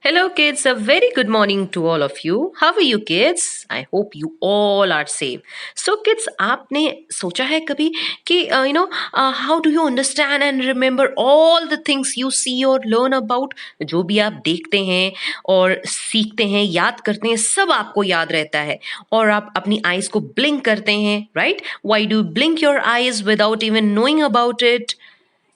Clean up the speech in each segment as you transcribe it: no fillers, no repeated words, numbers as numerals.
Hello, kids. A very good morning to all of you. How are you, kids? I hope you all are safe. So, kids, आपने सोचा है कभी कि how do you understand and remember all the things you see or learn about? जो भी आप देखते हैं और सीखते हैं, याद करते हैं, सब आपको याद रहता है और आप अपनी आईज को ब्लिंक करते हैं, right? Why do you blink your eyes without even knowing about it?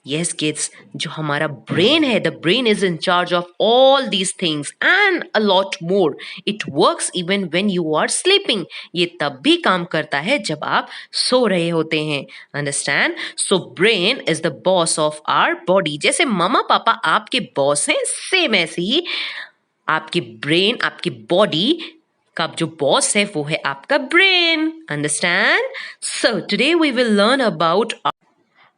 Yes, kids, जो हमारा brain है, the brain is in charge of all these things and a lot more. It works even when you are sleeping. ये तब भी काम करता है जब आप सो रहे होते हैं. Understand? So brain is the boss of our body. जैसे मम्मा पापा आपके बॉस हैं, सेम ऐसे ही आपकी ब्रेन, आपकी बॉडी का जो बॉस है वो है आपका brain. Understand? So today we will learn about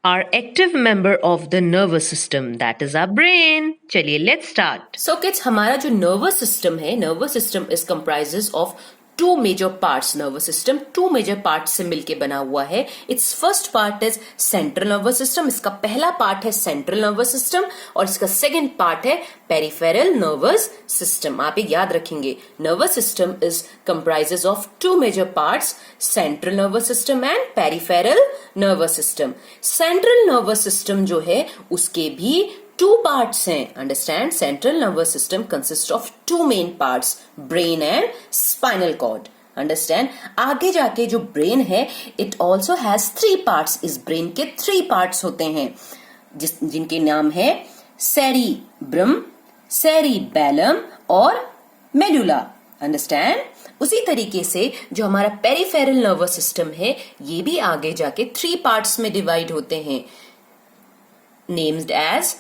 our active member of the nervous system, that is our brain. चलिए let's start. So kids, हमारा जो nervous system है, nervous system is comprises of two major parts. Nervous system two major parts से मिलके बना हुआ है. Its first part is central nervous system. इसका पहला part है central nervous system और इसका second part है peripheral nervous system. आप ये याद रखेंगे. Nervous system is comprises of two major parts, central nervous system and peripheral nervous system. Central nervous system जो है उसके भी two parts हैं. Understand? Central nervous system consists of two main parts, brain and spinal cord. Understand? आगे जाके जो brain है, it also has three parts. इस brain के three parts होते हैं, जिनके नाम है cerebrum, cerebellum और medulla. Understand? उसी तरीके से जो हमारा पेरिफेरल नर्वस सिस्टम है, ये भी आगे जाके थ्री पार्ट्स में डिवाइड होते हैं, named as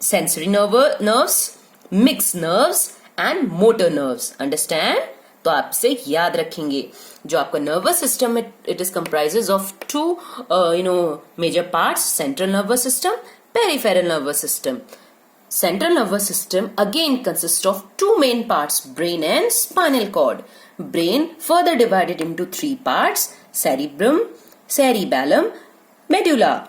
sensory nerves, mixed nerves and motor nerves. Understand? तो आपसे याद रखेंगे जो आपका nervous system है, it is comprises of two major parts, central nervous system, peripheral nervous system. Central nervous system again consists of two main parts, brain and spinal cord. Brain further divided into three parts, cerebrum, cerebellum, medulla.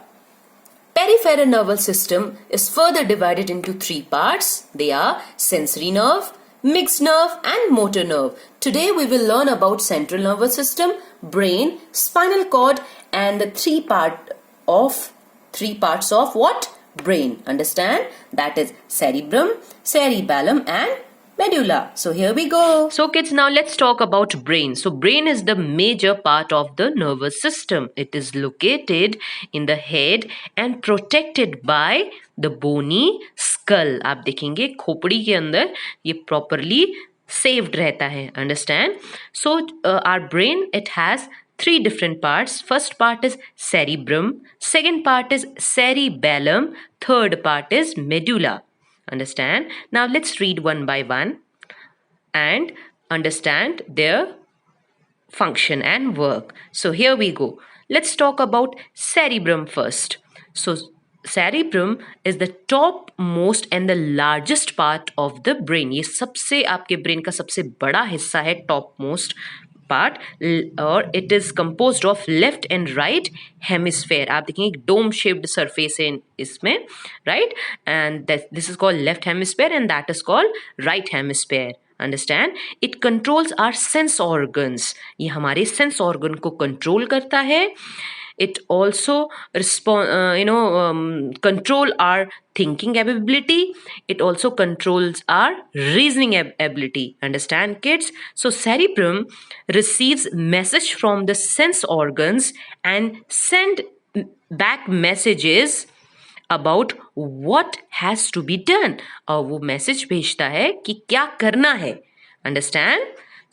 Peripheral nervous system is further divided into three parts. They are sensory nerve, mixed nerve and motor nerve. Today we will learn about central nervous system, brain, spinal cord and the three parts of what? Brain. Understand? That is cerebrum, cerebellum and medulla. So here we go. So kids, now let's talk about brain. So brain is the major part of the nervous system. It is located in the head and protected by the bony skull. आप देखेंगे खोपड़ी के अंदर ये properly saved रहता है. Understand? So our brain, it has three different parts. First part is cerebrum, second part is cerebellum, third part is medulla. Understand? Now let's read one by one and understand their function and work. So here we go. Let's talk about cerebrum first. So cerebrum is the topmost and the largest part of the brain. ये सबसे आपके brain का सबसे बड़ा हिस्सा है topmost part और it is composed of left and right hemisphere. आप देखेंगे एक dome shaped surface है इसमें, right? And this is called left hemisphere and that is called right hemisphere. Understand? It controls our sense organs. ये हमारे sense organ को control करता है. It also control our thinking ability. It also controls our reasoning ability. Understand, kids? So cerebrum receives message from the sense organs and send back messages about what has to be done. और वो message भेजता है कि क्या करना है. Understand?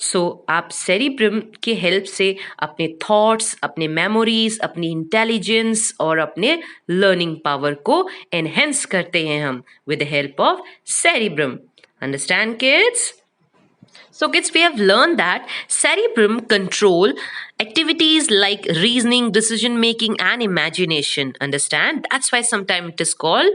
सो आप cerebrum के हेल्प से अपने थॉट्स, अपने मेमोरीज, अपनी इंटेलिजेंस और अपने लर्निंग पावर को एनहेंस करते हैं हम with the help of cerebrum. Understand kids? So kids, we have learned that cerebrum control activities like reasoning, decision making and imagination. Understand? That's why sometimes it is called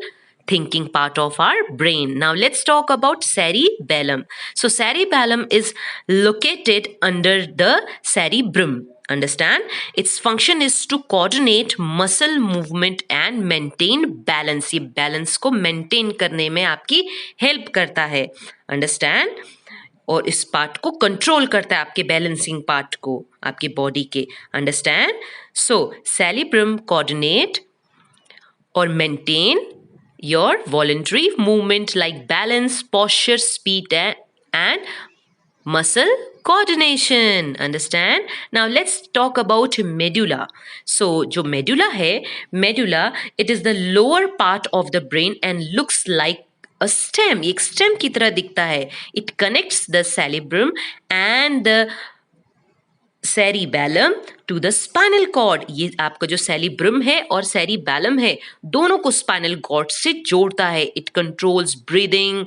thinking part of our brain. Now let's talk about cerebellum. So cerebellum is located under the cerebrum. Understand? Its function is to coordinate muscle movement and maintain balance. ये balance को maintain करने में आपकी help करता है. Understand? और इस part को कंट्रोल करता है, आपके बैलेंसिंग पार्ट को, आपके बॉडी के. Understand? So cerebrum coordinate or maintain your voluntary movement like balance, posture, speed and muscle coordination. Understand? Now let's talk about medulla. So जो medulla है, medulla, it is the lower part of the brain and looks like a stem. एक stem की तरह दिखता है. It connects the cerebrum and the cerebellum to the spinal cord. ये आपका जो cerebrum है और cerebellum है, दोनों को spinal cord से जोड़ता है. It controls breathing.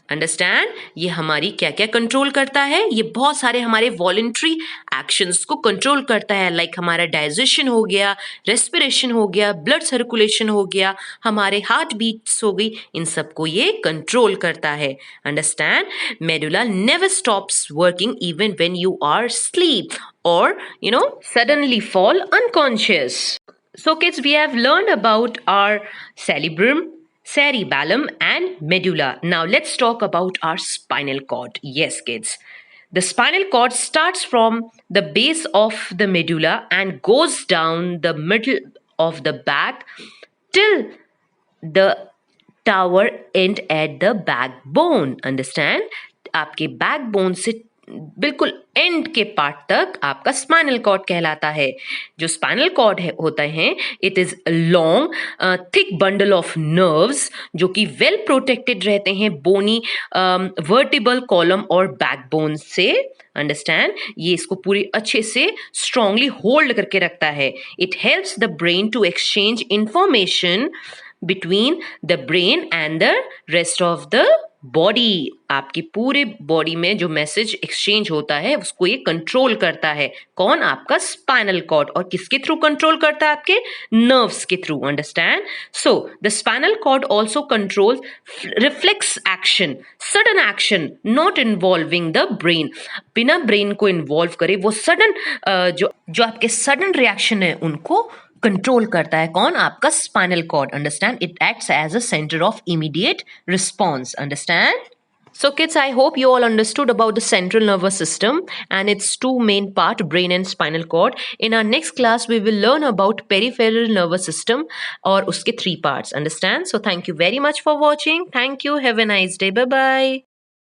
अंडरस्टैंड? ये हमारी क्या क्या कंट्रोल करता है? ये बहुत सारे हमारे वॉलंटरी एक्शंस को कंट्रोल करता है. लाइक हमारा डाइजेशन हो गया, रेस्पिरेशन हो गया, ब्लड सर्कुलेशन हो गया, हमारे हार्ट बीट्स हो गई, इन सबको ये कंट्रोल करता है. Understand? Medulla never stops working even when you are sleep और suddenly fall unconscious. So kids, we have learned about our cerebellum and medulla. Now let's talk about our spinal cord. Yes kids, the spinal cord starts from the base of the medulla and goes down the middle of the back till the tower end at the backbone. Understand? आपके backbone से बिल्कुल and के part तक आपका spinal cord कहलाता है. जो spinal cord होता है, it is long thick bundle of nerves जो कि वेल प्रोटेक्टेड रहते हैं बोनी वर्टिबल कॉलम और बैकबोन से. अंडरस्टैंड? ये इसको पूरी अच्छे से स्ट्रांगली होल्ड करके रखता है. It helps the brain to exchange information between the brain and the rest of the body. आपकी पूरे बॉडी में जो मैसेज एक्सचेंज होता है उसको ये कंट्रोल करता है. कौन? आपका स्पाइनल कॉर्ड. और किसके थ्रू कंट्रोल करता है? आपके नर्व्स के through. Understand? So the spinal cord also controls reflex action, sudden action not involving the brain. बिना ब्रेन को इन्वॉल्व करे वो सडन जो आपके सडन रिएक्शन है उनको कंट्रोल करता है. कौन? आपका spinal cord. Understand? It acts as a centre of immediate response. Understand? So kids, I hope you all understood about the central nervous system and its two main part, brain and spinal cord. In our next class, we will learn about peripheral nervous system और उसके 3 parts. Understand? So thank you very much for watching. Thank you. Have a nice day. Bye bye.